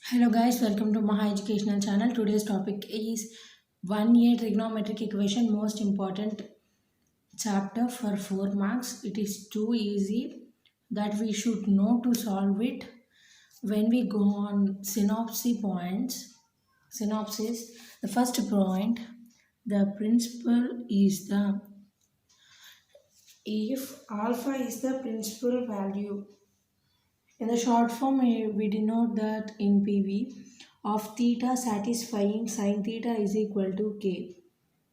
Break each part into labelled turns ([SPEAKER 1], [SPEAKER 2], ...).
[SPEAKER 1] Hello guys, welcome to Maha Educational Channel. Today's topic is 1 year trigonometric equation, most important chapter for 4 marks. It is too easy that we should know to solve it. When we go on synopsis, the first point, the principle is the if alpha is the principal value. In the short form, we denote that in PV of theta satisfying sin theta is equal to k.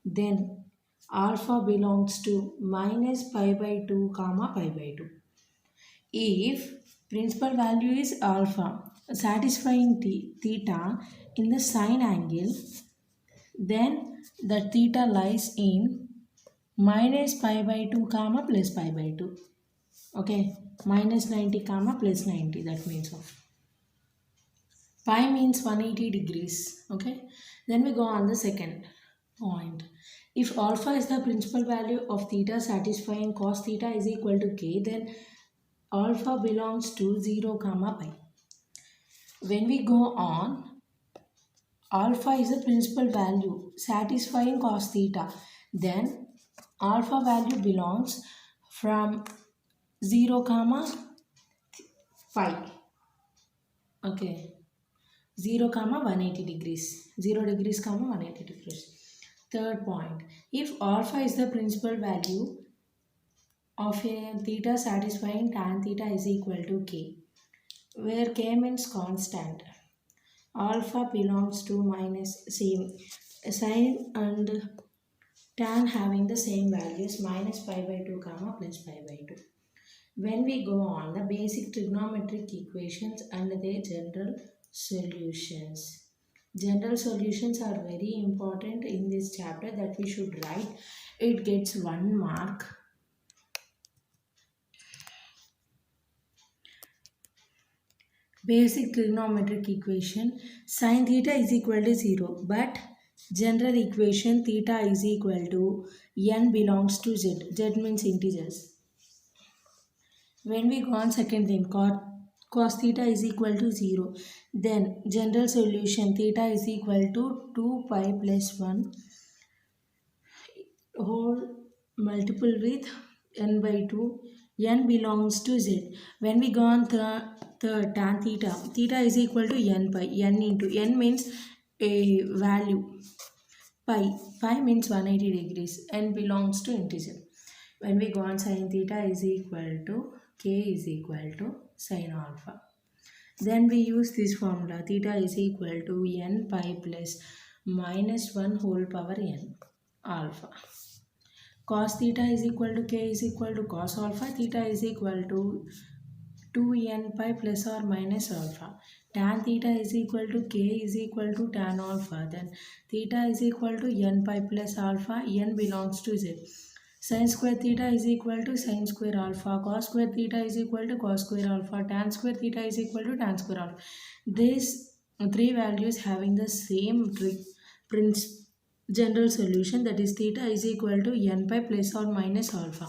[SPEAKER 1] Then alpha belongs to minus pi by 2 comma pi by 2. If principal value is alpha satisfying theta in the sine angle, then the theta lies in minus pi by 2 comma plus pi by 2. Okay, minus 90 comma plus 90, that means of pi means 180 degrees. Okay, then we go on the second point. If alpha is the principal value of theta satisfying cos theta is equal to k, then alpha belongs to 0 comma pi. When we go on, alpha is the principal value satisfying cos theta, then alpha value belongs from 0 comma pi. Okay, 0 comma 180 degrees, 0 degrees comma 180 degrees. Third point, if alpha is the principal value of a theta satisfying tan theta is equal to k, where k means constant, alpha belongs to minus same sine and tan having the same values minus pi by 2 comma plus pi by 2. When we go on the basic trigonometric equations and their general solutions. General solutions are very important in this chapter that we should write. It gets 1 mark. Basic trigonometric equation, sin theta is equal to 0, but general equation theta is equal to n belongs to z. Z means integers. When we go on second thing, cos theta is equal to 0, then general solution theta is equal to 2 pi plus 1 whole multiple with n by 2, n belongs to z. When we go on third tan theta, theta is equal to n pi, n into n means a value, pi means 180 degrees, n belongs to integer. When we go on sin theta is equal to k is equal to sin alpha. Then we use this formula, theta is equal to n pi plus minus 1 whole power n alpha. Cos theta is equal to k is equal to cos alpha, theta is equal to 2n pi plus or minus alpha. Tan theta is equal to k is equal to tan alpha. Then theta is equal to n pi plus alpha, n belongs to z. Sin square theta is equal to sin square alpha, cos square theta is equal to cos square alpha, tan square theta is equal to tan square alpha. These three values having the same general solution, that is theta is equal to n pi plus or minus alpha.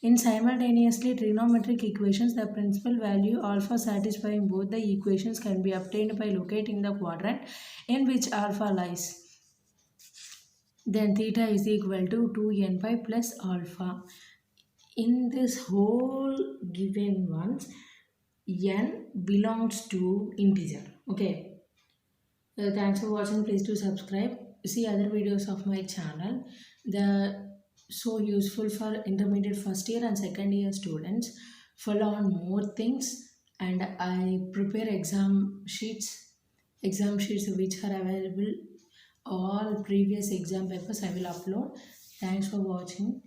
[SPEAKER 1] In simultaneously trigonometric equations, the principal value alpha satisfying both the equations can be obtained by locating the quadrant in which alpha lies. Then theta is equal to 2n pi plus alpha. In this whole given ones, n belongs to integer. Okay. Thanks for watching. Please do subscribe. See other videos of my channel. The so useful for intermediate first year and second year students. Follow on more things, and I prepare exam sheets which are available. All previous exam papers I will upload. Thanks for watching.